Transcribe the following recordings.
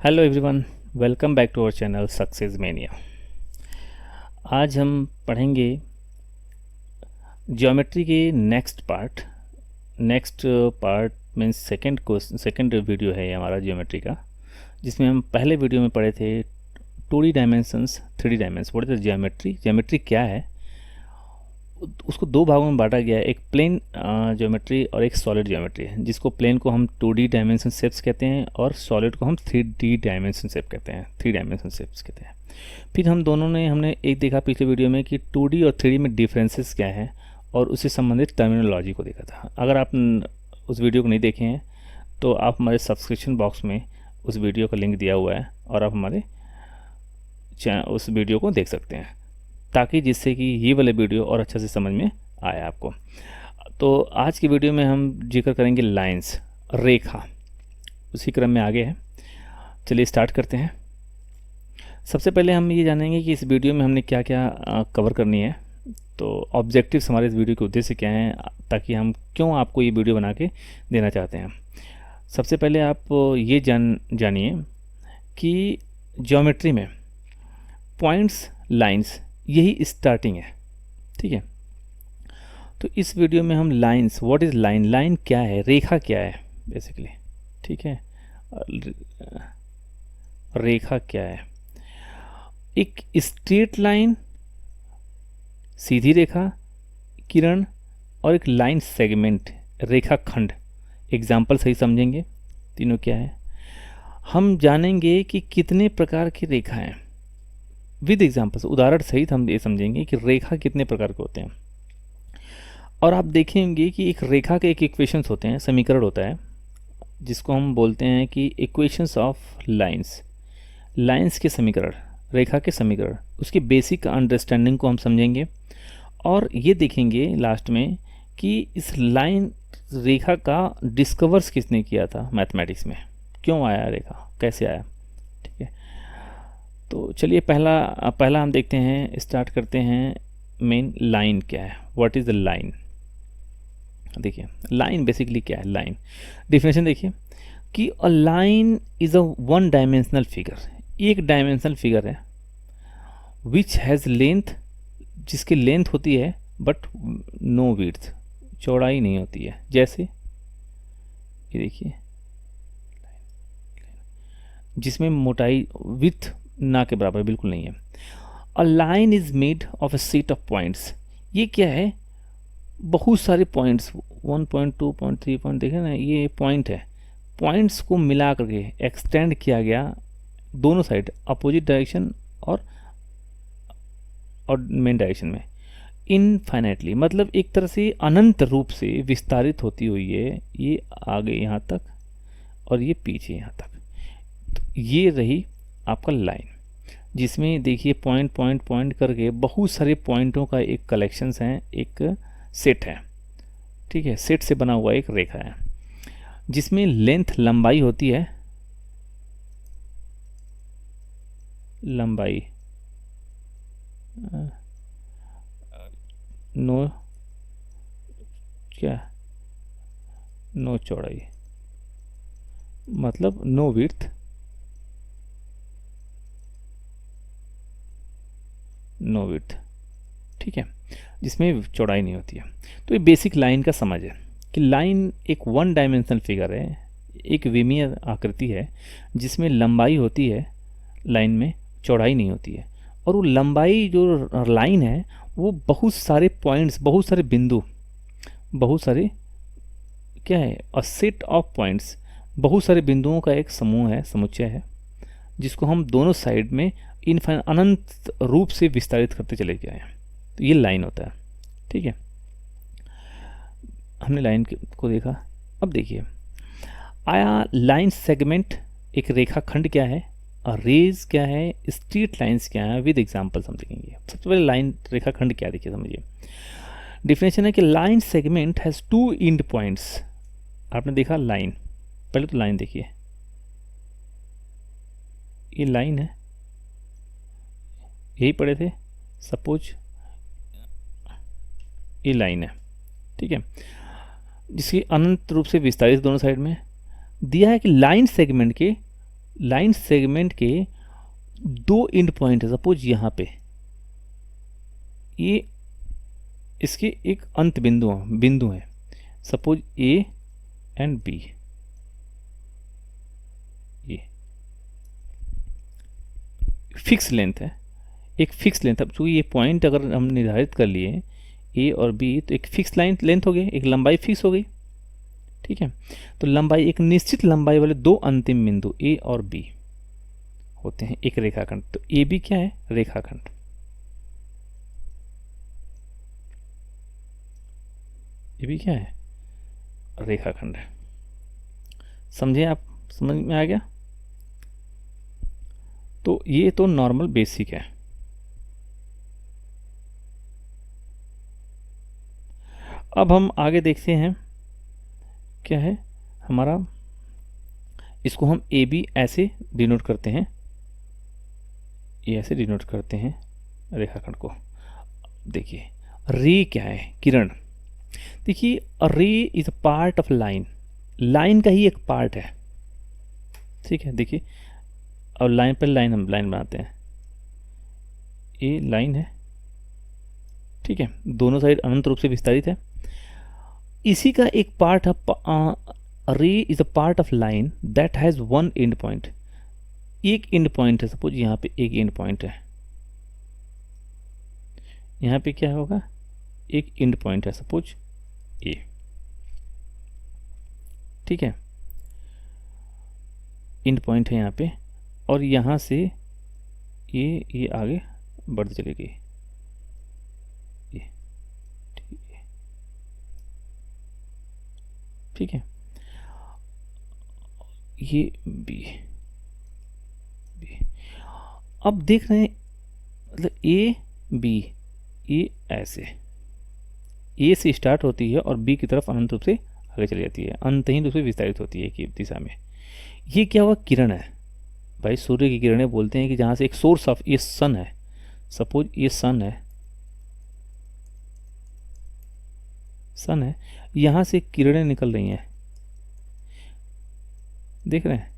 Hello everyone, welcome back to our channel success mania. आज हम पढ़ेंगे ज्योमेट्री के next part means second video है ये हमारा ज्योमेट्री का, जिसमें हम पहले वीडियो में पढ़े थे 2D डायमेंशंस 3D डायमेंशन पढ़े थे। ज्योमेट्री क्या है उसको दो भागों में बांटा गया है, एक प्लेन ज्योमेट्री और एक सॉलिड ज्योमेट्री है, जिसको प्लेन को हम 2D डायमेंशन शेप्स कहते हैं और सॉलिड को हम 3D डायमेंशन शेप कहते हैं, 3 डायमेंशन शेप्स कहते हैं। फिर हमने एक देखा पिछले वीडियो में कि 2D और 3D में डिफरेंसेस क्या है और उससे संबंधित टर्मिनोलॉजी को देखा था। अगर आप उस वीडियो को नहीं देखे हैं तो आप हमारे सब्सक्रिप्शन बॉक्स में उस वीडियो का लिंक दिया हुआ है और आप हमारे उस वीडियो को देख सकते हैं, ताकि जिससे कि ये वाले वीडियो और अच्छे से समझ में आए आपको। तो आज की वीडियो में हम जिक्र करेंगे लाइंस, रेखा, उसी क्रम में आगे है। चलिए स्टार्ट करते हैं। सबसे पहले हम ये जानेंगे कि इस वीडियो में हमने क्या क्या कवर करनी है। तो ऑब्जेक्टिव्स हमारे इस वीडियो के उद्देश्य क्या हैं, ताकि हम क्यों आपको ये वीडियो बना के देना चाहते हैं। सबसे पहले आप ये जानिए कि ज्योमेट्री में पॉइंट्स, लाइंस, यही स्टार्टिंग है, ठीक है। तो इस वीडियो में हम lines, what is line, line क्या है, रेखा क्या है बेसिकली, ठीक है। रेखा क्या है? एक स्ट्रेट लाइन, सीधी रेखा, किरण, और एक लाइन सेगमेंट, रेखा खंड। एग्जाम्पल सही समझेंगे तीनों क्या है। हम जानेंगे कि कितने प्रकार की रेखा हैं विद एग्जाम्पल्स, उदाहरण सहित हम ये समझेंगे कि रेखा कितने प्रकार के होते हैं। और आप देखेंगे कि एक रेखा के एक इक्वेशंस होते हैं, समीकरण होता है, जिसको हम बोलते हैं कि इक्वेशंस ऑफ लाइंस, लाइंस के समीकरण, रेखा के समीकरण। उसकी बेसिक अंडरस्टैंडिंग को हम समझेंगे और ये देखेंगे लास्ट में कि इस लाइन रेखा का डिस्कवर्स किसने किया था मैथमेटिक्स में, क्यों आया रेखा, कैसे आया, ठीक है। तो चलिए पहला हम देखते हैं, स्टार्ट करते हैं। मेन लाइन क्या है, व्हाट इज़ द लाइन। देखिए लाइन बेसिकली क्या है। लाइन डिफिनेशन देखिए कि a line is a one dimensional figure, एक डायमेंशनल फिगर है, विच हैज़ लेंथ, जिसकी लेंथ होती है बट नो विड्थ, चौड़ाई नहीं होती है। जैसे ये देखिए, जिसमें मोटाई विथ ना के बराबर बिल्कुल नहीं है। A line is made of a set of points, ये क्या है, बहुत सारे पॉइंट्स, 1 पॉइंट 2 पॉइंट 3 पॉइंट, देखें ना, ये पॉइंट है। पॉइंट्स को मिला करके एक्सटेंड किया गया दोनों साइड, अपोजिट डायरेक्शन और मेन डायरेक्शन में, इनफाइनाइटली, मतलब एक तरह से अनंत रूप से विस्तारित होती हुई है, ये आगे यहाँ तक और ये पीछे यहाँ तक। तो ये रही आपका लाइन, जिसमें देखिए पॉइंट पॉइंट पॉइंट करके बहुत सारे पॉइंटों का एक कलेक्शंस हैं, एक सेट है, ठीक है। सेट से बना हुआ एक रेखा है, जिसमें लेंथ, लंबाई होती है, लंबाई नो क्या, नो चौड़ाई, मतलब नो विड्थ, नो विड्थ, ठीक है, जिसमें चौड़ाई नहीं होती है। तो ये बेसिक लाइन का समझ है कि लाइन एक वन डायमेंशनल फिगर है, एक विमीय आकृति है, जिसमें लंबाई होती है लाइन में, चौड़ाई नहीं होती है। और वो लंबाई जो लाइन है वो बहुत सारे पॉइंट्स, बहुत सारे बिंदु, बहुत सारे क्या है, अ सेट ऑफ पॉइंट्स, बहुत सारे बिंदुओं का एक समूह है, समुच्चय है, जिसको हम दोनों साइड में अनंत रूप से विस्तारित करते चले गए हैं। तो ये लाइन होता है, ठीक है। हमने लाइन को देखा। अब देखिए आया लाइन सेगमेंट, एक रेखा खंड क्या है, और रेज क्या है, स्ट्रेट लाइंस क्या है, विद एग्जांपल हम देखेंगे। सबसे पहले लाइन रेखा खंड क्या, देखिए समझिए। डिफिनेशन है कि line segment has 2 and points. आपने देखा लाइन, पहले तो लाइन देखिए, ये लाइन है, यही पढ़े थे, सपोज ये लाइन है, ठीक है, जिसकी अनंत रूप से विस्तारित दोनों साइड में दिया है कि लाइन सेगमेंट के लाइन सेगमेंट के दो एंड पॉइंट है, सपोज यहाँ पे ये इसके एक अंत बिंदु है, सपोज ए एंड बी, ये फिक्स लेंथ है, एक फिक्स लेंथ। अब चूँकि ये पॉइंट अगर हम निर्धारित कर लिए ए और बी, तो एक फिक्स लाइन लेंथ हो गई, एक लंबाई फिक्स हो गई, ठीक है। तो लंबाई, एक निश्चित लंबाई वाले दो अंतिम बिंदु ए और बी होते हैं एक रेखाखंड। तो ए बी क्या है? रेखाखंड। ए बी क्या है? रेखाखंड है। समझे आप? समझ में आ गया? तो ये तो नॉर्मल बेसिक है। अब हम आगे देखते हैं क्या है हमारा, इसको हम ए बी ऐसे डिनोट करते हैं, ये ऐसे डिनोट करते हैं रेखाखंड को। देखिए रे क्या है? किरण। देखिए रे is a part of line, line का ही एक पार्ट है, ठीक है। देखिए और लाइन पर लाइन हम लाइन बनाते हैं, ये लाइन है, ठीक है, दोनों साइड अनंत रूप से विस्तारित है। इसी का एक पार्ट है, रे is a part of line that has one and point, एक एंड पॉइंट है, सपोज यहाँ पे एक एंड पॉइंट है, यहाँ पे क्या होगा? एक एंड पॉइंट है, सपोज ए, ठीक है, एंड पॉइंट है यहाँ पे, और यहाँ से ये आगे बढ़ती चली गई, ये ठीक है, ये बी। अब देख रहे हैं मतलब ए बी, ए ऐसे ए से स्टार्ट होती है और बी की तरफ अनंत रूप से आगे चली जाती है, अंतहीन रूप से विस्तारित होती है एक दिशा में। ये क्या हुआ? किरण है भाई, सूर्य की किरणें बोलते हैं कि जहाँ से एक सोर्स ऑफ, ये सन है, सपोज ये सन है, सन है, यहाँ से किरणें निकल रही हैं, देख रहे हैं,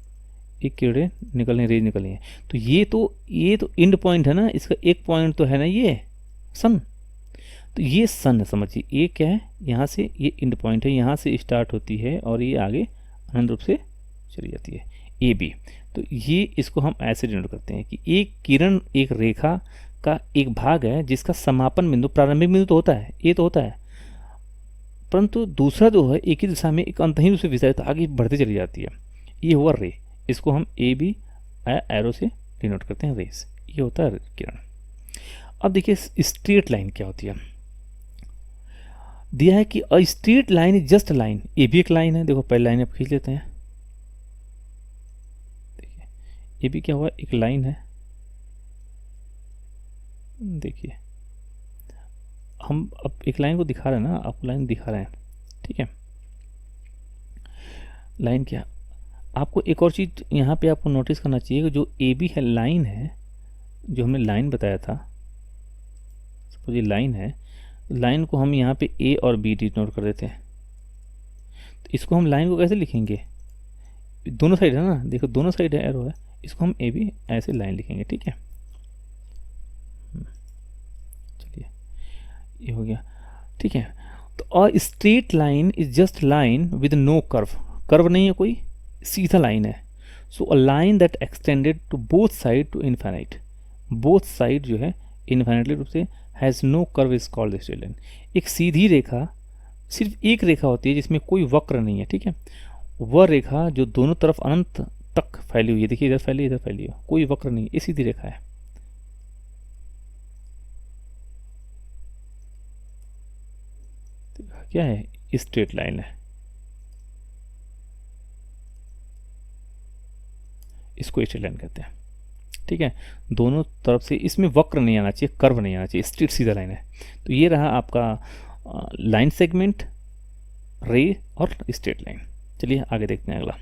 एक किरणें निकल रही, रेज निकल रही हैं। तो ये तो एंड पॉइंट है ना, इसका एक पॉइंट तो है ना ये सन, तो ये सन है, समझिए ये क्या है? यहाँ से ये एंड पॉइंट है, यहाँ से स्टार्ट होती है और ये आगे अनंत रूप से चली जाती है, ए बी। तो ये इसको हम ऐसे डिनोट करते हैं कि एक किरण एक रेखा का एक भाग है जिसका समापन बिंदु, प्रारंभिक बिंदु तो होता है, ये तो होता है, परंतु दूसरा जो है एक ही दिशा में एक अंतहीन रूप से विस्तारित आगे बढ़ती चली जाती है, ये हुआ रे। इसको हम ए बी एरो से डिनोट करते हैं, रेस, ये होता है किरण। अब देखिए स्ट्रेट लाइन क्या होती है, दिया है कि अ straight line is just line, ये भी एक लाइन है, देखो पहली लाइन आप खींच लेते हैं, देखिए ये भी क्या हुआ? एक लाइन है। देखिए हम अब एक लाइन को दिखा रहे हैं ना, आप लाइन दिखा रहे हैं, ठीक है, लाइन क्या, आपको एक और चीज़ यहाँ पे आपको नोटिस करना चाहिए कि जो ए बी है लाइन है, जो हमने लाइन बताया था, सपोज ये लाइन है, लाइन को हम यहाँ पे ए और बी डिनोट कर देते हैं। तो इसको हम लाइन को कैसे लिखेंगे? दोनों साइड है ना, देखो दोनों साइड है, एरो है, इसको हम ए बी ऐसे लाइन लिखेंगे, ठीक है। चलिए ये हो गया, ठीक है। तो a straight line is just line with no curve, curve नहीं है कोई, सीधा लाइन है। So a line that extended to both side to infinite, both side जो है इन्फाइनाइटली रूप से, has no curve is called straight line. एक सीधी रेखा, सिर्फ एक रेखा होती है जिसमें कोई वक्र नहीं है, ठीक है, वह रेखा जो दोनों तरफ अनंत तक फैली हुई है, देखिए इधर फैली इधर फैली है, कोई वक्र नहीं है, ये सीधी रेखा है। क्या है? स्ट्रेट लाइन है, इसको स्ट्रेट लाइन कहते हैं, ठीक है। दोनों तरफ से इसमें वक्र नहीं आना चाहिए, कर्व नहीं आना चाहिए, स्ट्रेट सीधा लाइन है। तो ये रहा आपका लाइन सेगमेंट, रे और स्ट्रेट लाइन। चलिए आगे देखते हैं अगला।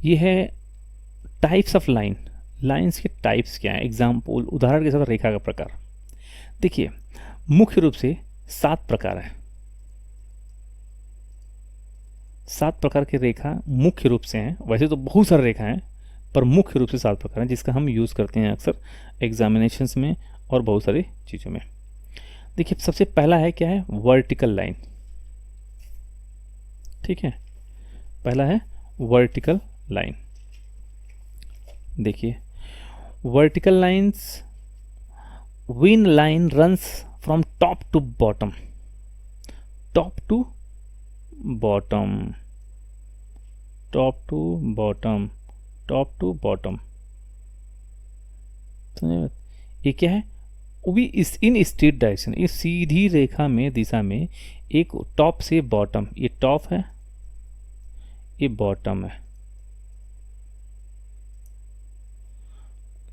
ये है टाइप्स ऑफ लाइन, लाइंस के टाइप्स क्या हैं, एग्जाम्पल, उदाहरण के साथ रेखा का प्रकार। देखिए मुख्य रूप से 7 प्रकार है, 7 प्रकार की रेखा मुख्य रूप से हैं। वैसे तो बहुत सारे रेखा हैं, पर मुख्य रूप से 7 प्रकार हैं जिसका हम यूज़ करते हैं अक्सर एग्जामिनेशंस में और बहुत सारी चीज़ों में। देखिए सबसे पहला है क्या है, वर्टिकल लाइन। ठीक है, पहला है वर्टिकल लाइन। देखिए vertical lines, when line runs from top to bottom, top to bottom, top to bottom, top to bottom. समझे? ये क्या है, वो भी इस इन स्ट्रेट डायरेक्शन, इस सीधी रेखा में दिशा में, एक टॉप से बॉटम, ये टॉप है ये बॉटम है।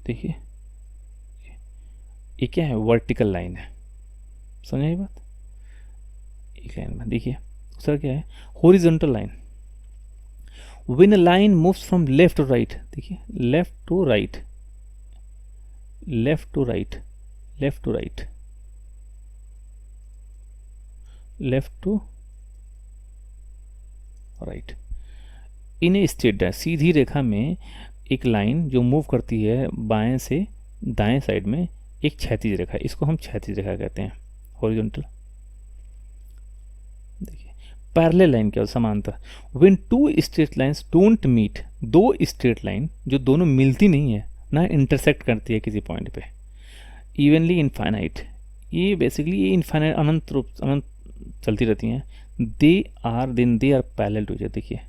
देखिए ये क्या है, वर्टिकल लाइन है। समझे ये बात? एक लाइन में देखिए दूसरा क्या है, horizontal line. When a line moves from left to right, देखिए left to right, left to right, left to right, left to right, in a straight line, सीधी रेखा में एक लाइन जो मूव करती है बाएं से दाएं साइड में, एक क्षैतिज रेखा, इसको हम क्षैतिज रेखा कहते हैं, हॉरिजॉन्टल। देखिए पैरेलल लाइन क्या होता है, समांतर। When two straight lines don't meet, दो स्ट्रेट लाइन जो दोनों मिलती नहीं है ना इंटरसेक्ट करती है किसी पॉइंट पे, इवनली इनफाइनाइट, ये बेसिकली ये इनफाइनाइट अनंत रूप अनंत चलती रहती हैं, they are parallel to each other. देखिए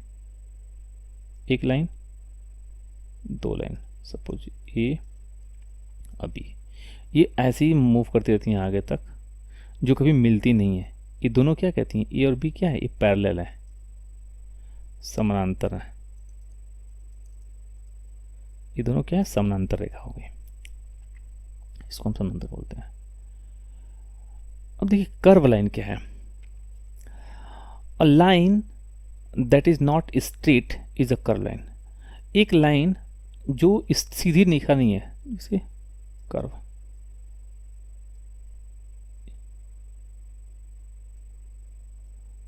एक लाइन, दो लाइन, सपोज ये अभी, ये ऐसे ही मूव करती रहती हैं आगे तक, जो कभी मिलती नहीं है। ये दोनों क्या कहती हैं, ए और बी क्या है, ये पैरेलल है, समानांतर है। ये दोनों क्या है, समानांतर रेखा हो गई, इसको हम समानांतर बोलते हैं। अब देखिए कर्व लाइन क्या है, अ line that is not straight is a curve line. एक लाइन जो सीधी रेखा नहीं है, इसे कर्व,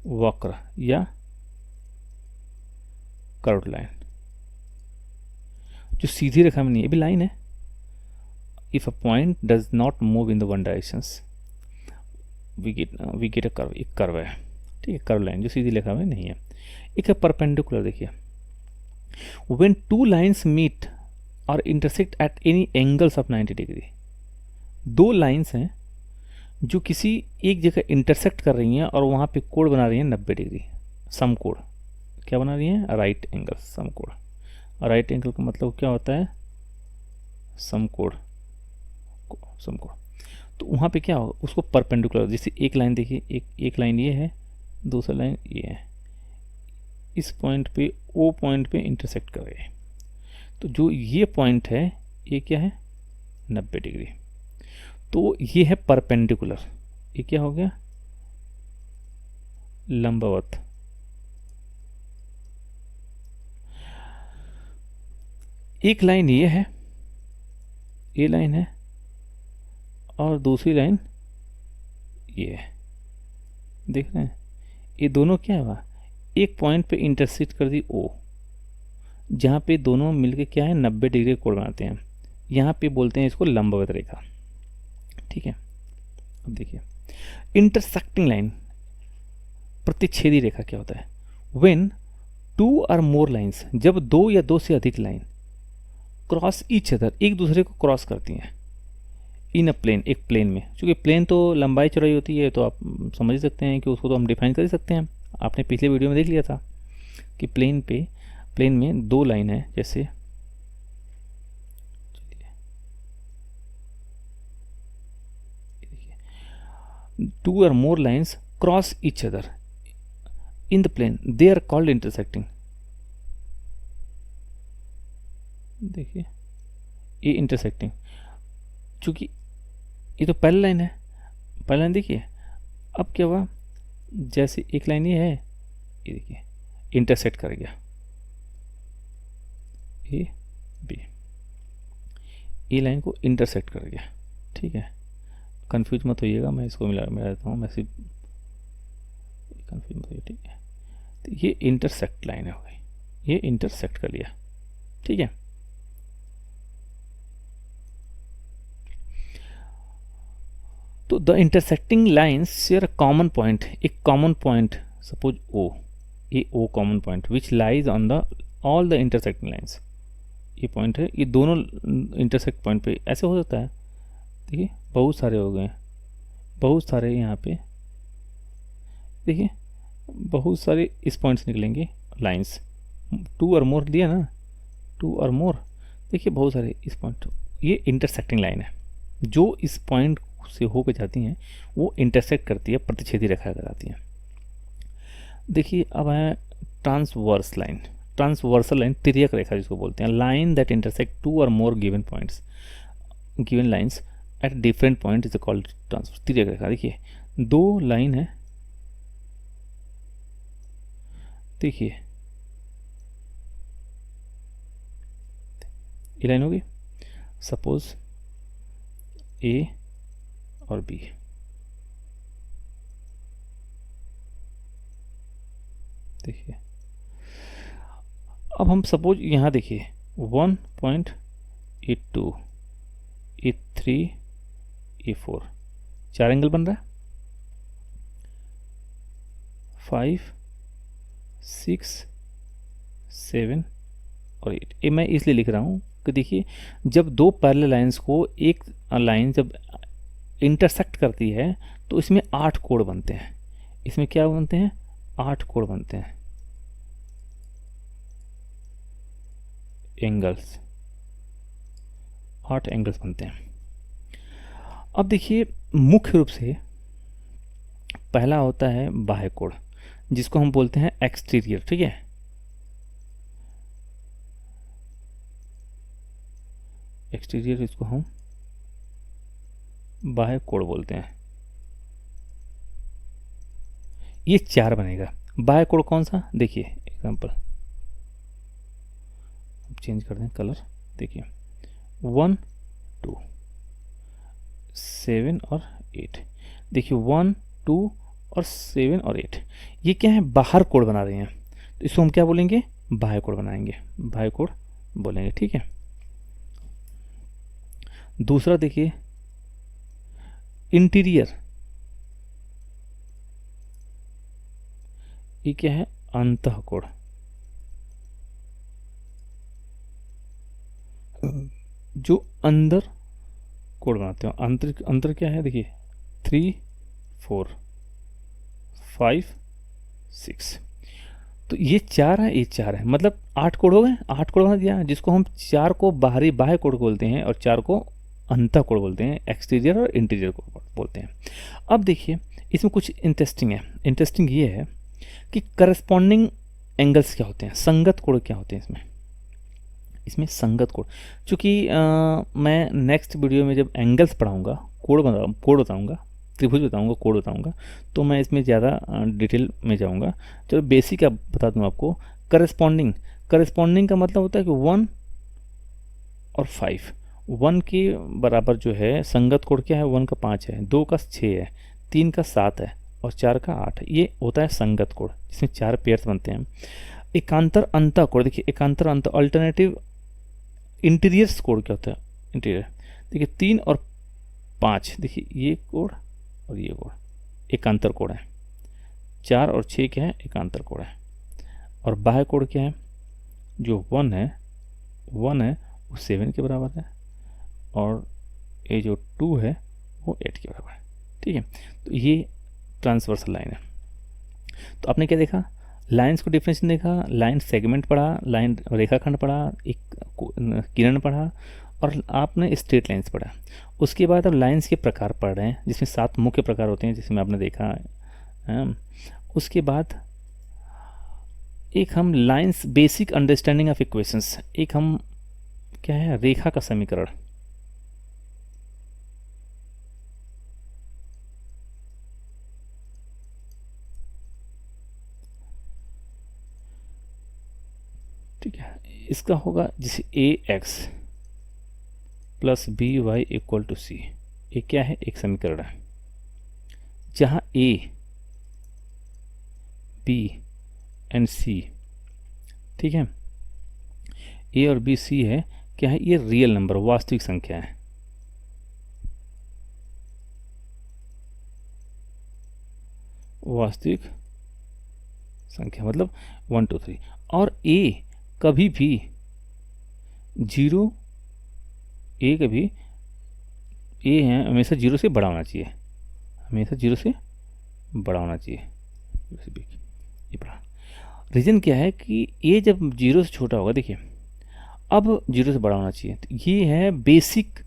वक्र या कर्व लाइन, जो सीधी रेखा में नहीं है, भी लाइन है। If a point does not move in the one directions we get a curve, एक कर्व है। ठीक है, कर्व लाइन जो सीधी रेखा में नहीं है। एक है परपेंडिकुलर। देखिए व्हेन टू लाइंस मीट और intersect at any angles of 90 degree, दो लाइंस हैं जो किसी एक जगह इंटरसेक्ट कर रही हैं और वहाँ पे कोण बना रही हैं 90 डिग्री, समकोण। क्या बना रही हैं, राइट एंगल, समकोण। राइट एंगल का मतलब क्या होता है, समकोण, समकोण। तो वहाँ पे क्या होगा, उसको परपेंडिकुलर, जैसे एक लाइन देखिए, एक लाइन ये है, दूसरा लाइन ये है, इस पॉइंट पे ओ पॉइंट पे इंटरसेक्ट कर रहे हैं। तो जो ये पॉइंट है ये क्या है, 90 डिग्री। तो ये है परपेंडिकुलर, ये क्या हो गया, लंबवत। एक लाइन ये है, ये लाइन है, और दूसरी लाइन ये है। देख रहे हैं, ये दोनों क्या है, वहाँ एक पॉइंट पे इंटरसेक्ट कर दी ओ, जहाँ पे दोनों मिलके क्या है 90 डिग्री कोण बनाते हैं। यहाँ पे बोलते हैं इसको लंबवत रेखा। ठीक है, अब देखिए इंटरसेक्टिंग लाइन, प्रतिच्छेदी रेखा क्या होता है, व्हेन टू और मोर लाइंस, जब दो या दो से अधिक लाइन क्रॉस ईच अदर, एक दूसरे को क्रॉस करती हैं, इन अ प्लेन, एक प्लेन में। क्योंकि प्लेन तो लंबाई चौड़ाई होती है, तो आप समझ सकते हैं कि उसको तो हम डिफाइन कर ही सकते हैं। आपने पिछले वीडियो में देख लिया था कि प्लेन में दो लाइन है, जैसे टू और more lines cross each other in the plane, they are called intersecting. देखिए ये इंटरसेक्टिंग, चूंकि ये तो पहली लाइन है, पहली लाइन देखिए, अब क्या हुआ, जैसे एक लाइन ये है, ये देखिए इंटरसेक्ट कर गया, ए बी, ये लाइन को इंटरसेक्ट कर गया। ठीक है, कंफ्यूज मत होइएगा, मैं इसको मिला देता हूँ, मैं सिर्फ कंफ्यूज मत होइए, ठीक है। तो ये इंटरसेक्ट लाइन है, हो गई, ये इंटरसेक्ट कर लिया, ठीक है। तो the intersecting lines share a common point, एक कॉमन पॉइंट, सपोज ओ, ये O common point which lies on the all the intersecting lines, ये पॉइंट है, ये दोनों इंटरसेक्ट पॉइंट पे ऐसे हो सकता है। देखिए बहुत सारे हो गए, बहुत सारे यहाँ पे देखिए, बहुत सारे इस पॉइंट से निकलेंगे लाइंस, 2 और मोर दिया ना, 2 और मोर, देखिए बहुत सारे इस पॉइंट, ये इंटरसेक्टिंग लाइन है, जो इस पॉइंट से होकर जाती हैं वो इंटरसेक्ट करती है, प्रतिच्छेदी रेखा कराती है। देखिए अब है ट्रांसवर्स लाइन, ट्रांसवर्सल लाइन, तिर्यक रेखा जिसको बोलते हैं, लाइन दैट इंटरसेक्ट 2 और more given points, given lines at different point is called transverse, तिर्यक रेखा। देखिए 2 लाइन है, देखिए ये लाइन होगी, सपोज ए और बी, देखिए अब हम सपोज यहाँ देखिए 1.82, A3, A4, 4 एंगल बन रहा है, 5, 6, 7 और 8। ये मैं इसलिए लिख रहा हूँ कि देखिए जब 2 पैरेलल लाइंस को एक लाइन जब इंटरसेक्ट करती है तो इसमें 8 कोण बनते हैं, इसमें क्या बनते हैं, 8 कोण बनते हैं, एंगल्स, 8 एंगल्स बनते हैं। अब देखिए मुख्य रूप से पहला होता है बाह्य कोण, जिसको हम बोलते हैं एक्सटीरियर, ठीक है, एक्सटीरियर, इसको हम बाह्य कोण बोलते हैं। ये 4 बनेगा। बाह्य कोण कौन सा, देखिए एग्जांपल चेंज कर दें कलर, देखिए 1, 2, 7 और 8, देखिए 1, 2 और 7 और 8, ये क्या है, बाहर कोण बना रहे हैं, तो इसको हम क्या बोलेंगे, बाह्य कोण बनाएंगे, बाह्य कोण बोलेंगे, ठीक है। दूसरा देखिए इंटीरियर, ये क्या है, अंतःकोण, जो अंदर कोण बनाते हो, अंतर अंतर क्या है, देखिए 3, 4, 5, 6, तो ये 4 है, ये 4 है, मतलब 8 कोण हो गए, 8 कोण बना दिया, जिसको हम 4 को बाहरी बाह्य कोण बोलते हैं और 4 को अंतःकोण बोलते हैं, एक्सटीरियर और इंटीरियर कोण बोलते हैं। अब देखिए इसमें कुछ इंटरेस्टिंग है, इंटरेस्टिंग ये है कि करस्पॉन्डिंग एंगल्स क्या होते हैं, संगत कोण क्या होते हैं इसमें, इसमें संगत कोण, चूँकि मैं नेक्स्ट वीडियो में जब एंगल्स पढ़ाऊँगा, कोण बताऊँगा, त्रिभुज बताऊँगा, कोण बताऊँगा, तो मैं इसमें ज़्यादा डिटेल में जाऊँगा। चलो बेसिक अब बता दूँ आपको, करस्पॉन्डिंग, करस्पॉन्डिंग का मतलब होता है कि 1 और 5, 1 के बराबर जो है संगत कोण क्या है, 1 का 5 है, 2 का 6 है, 3 का 7 है और 4 का 8 है, ये होता है संगत कोण, जिसमें 4 पेयर्स बनते हैं। एकांतर अंतःकोण, देखिए एकांतर अंत अल्टरनेटिव इंटीरियर्स कोण क्या होता है, इंटीरियर, देखिए 3 और 5, देखिए ये कोण और ये कोण एकांतर कोण है, 4 और 6 क्या है, एकांतर कोण है, और बाह्य कोण क्या है, जो 1 है वो 7 के बराबर है, और ये जो 2 है वो 8 के बराबर है, ठीक है। तो ये ट्रांसवर्सल लाइन है। तो आपने क्या देखा, लाइंस को डिफरेंशिएशन देखा, लाइन सेगमेंट पढ़ा, लाइन रेखाखंड पढ़ा, एक किरण पढ़ा, और आपने स्ट्रेट लाइंस पढ़ा। उसके बाद अब लाइंस के प्रकार पढ़ रहे हैं, जिसमें 7 मुख्य प्रकार होते हैं, जिसमें आपने देखा है। उसके बाद एक हम lines basic understanding of equations, एक हम क्या है, रेखा का समीकरण, ठीक है, इसका होगा जैसे ax plus B Y equal to C, एक क्या है, एक समीकरण है जहाँ ए बी एंड सी, ठीक है, ए और बी सी है, क्या है, ये रियल नंबर, वास्तविक संख्या है। वास्तविक संख्या मतलब 1 2 3। और ए कभी भी जीरो, ए कभी, ए है हमेशा जीरो से बड़ा होना चाहिए, हमेशा जीरो से बड़ा होना चाहिए, ये बड़ा। रीज़न क्या है कि ए जब जीरो से छोटा होगा, देखिए अब जीरो से बड़ा होना चाहिए, तो ये है बेसिक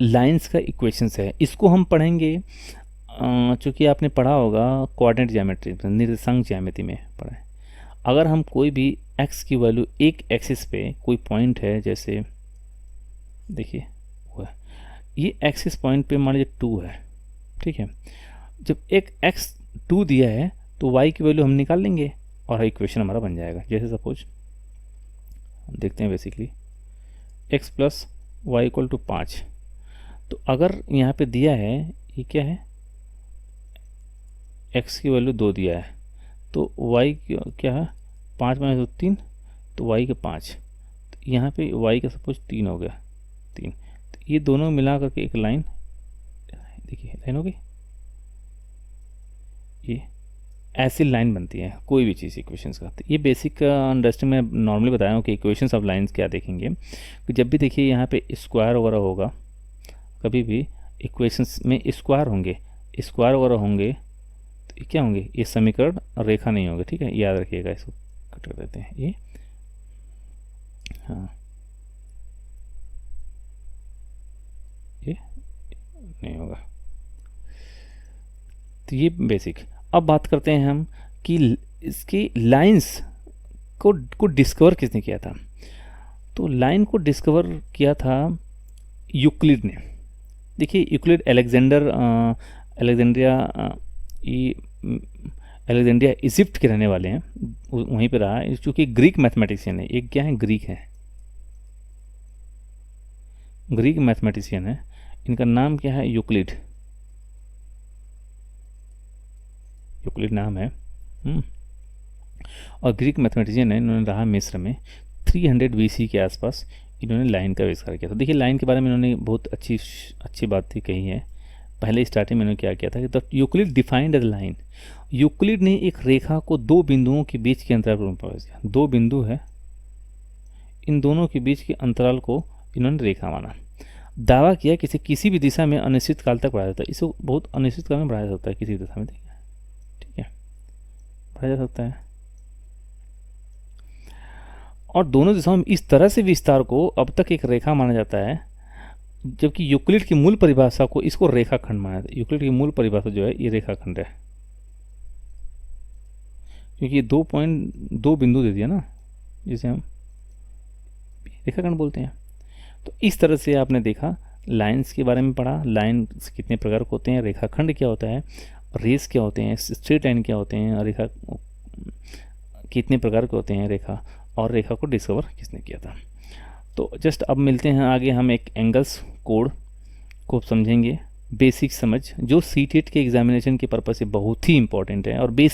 लाइंस का इक्वेशंस है। इसको हम पढ़ेंगे चूँकि आपने पढ़ा होगा कोऑर्डिनेट ज्यामिट्री, निर्देशांक ज्यामिति में पढ़ा है। अगर हम कोई भी एक्स की वैल्यू एक एक्सिस पे कोई पॉइंट है, जैसे देखिए वो है, ये एक्सिस पॉइंट पे मान लीजिए 2 है, ठीक है, जब एक एक्स 2 दिया है तो वाई की वैल्यू हम निकाल लेंगे और इक्वेशन हमारा बन जाएगा। जैसे सपोज देखते हैं, basically X plus Y equal to 5, तो अगर यहाँ पे दिया है ये क्या है, एक्स की वैल्यू 2 दिया है, तो वाई क्या है, 5 माइनस 3, तो वाई के 5, तो यहाँ पे वाई का सपोज 3 हो गया, 3, तो ये दोनों मिला करके एक लाइन, देखिए लाइन हो गई, ये ऐसी लाइन बनती है कोई भी चीज़ इक्वेशंस का। तो ये बेसिक अंडरस्टैंडिंग मैं नॉर्मली बताया हूँ कि इक्वेशंस ऑफ लाइंस क्या देखेंगे, कि जब भी देखिए यहाँ पे स्क्वायर वगैरह होगा, कभी भी इक्वेशंस में स्क्वायर होंगे, स्क्वायर वगैरह होंगे, तो ये क्या होंगे, ये समीकरण रेखा नहीं होंगे, ठीक है, याद रखिएगा, इसको कट कर देते हैं ये, हाँ ये नहीं होगा। तो ये बेसिक। अब बात करते हैं हम कि इसकी लाइंस को डिस्कवर किसने किया था। तो लाइन को डिस्कवर किया था यूक्लिड ने। देखिए यूक्लिड अलेक्जेंड्रिया इजिप्ट के रहने वाले हैं, वहीं पे रहा, चूँकि ग्रीक मैथमेटिशियन है, एक क्या है, ग्रीक है, ग्रीक मैथमेटिशियन है, इनका नाम क्या है, यूक्लिड, यूक्लिड नाम है। और ग्रीक मैथमेटिशियन है, इन्होंने रहा मिस्र में 300 BC के आसपास, इन्होंने लाइन का आविष्कार किया था। देखिए लाइन के बारे में इन्होंने बहुत अच्छी बात थी कही है। पहले स्टार्टिंग में इन्होंने क्या किया था कि the Euclid defined as line, Euclid ने एक रेखा को दो बिंदुओं के बीच के अंतराल पर प्रकाश किया। दो बिंदु है, इन दोनों के बीच के अंतराल को इन्होंने रेखा माना। दावा किया कि इसे किसी भी दिशा में अनिश्चित काल तक बढ़ाया जाता है, इसे बहुत अनिश्चित काल में बढ़ाया जा सकता है किसी भी दिशा में, ठीक है, बढ़ाया जा सकता है। और दोनों दिशाओं में इस तरह से विस्तार को अब तक एक रेखा माना जाता है, जबकि यूक्लिड की मूल परिभाषा को इसको रेखाखंड माना जाता है। यूक्लिड की मूल परिभाषा जो है ये रेखाखंड है, क्योंकि ये 2 बिंदु दे दिया ना, जिसे हम रेखाखंड बोलते हैं। तो इस तरह से आपने देखा, लाइंस के बारे में पढ़ा, लाइंस कितने प्रकार के होते हैं, रेखाखंड क्या होता है, रेस क्या होते हैं, स्ट्रेट लाइन क्या होते हैं, रेखा कितने प्रकार के होते हैं रेखा, और रेखा को डिस्कवर किसने किया था। तो जस्ट अब मिलते हैं आगे, हम एक एंगल्स कोड को समझेंगे, बेसिक समझ, जो सीटेट के एग्जामिनेशन के पर्पज़ से बहुत ही इंपॉर्टेंट है और बेसिक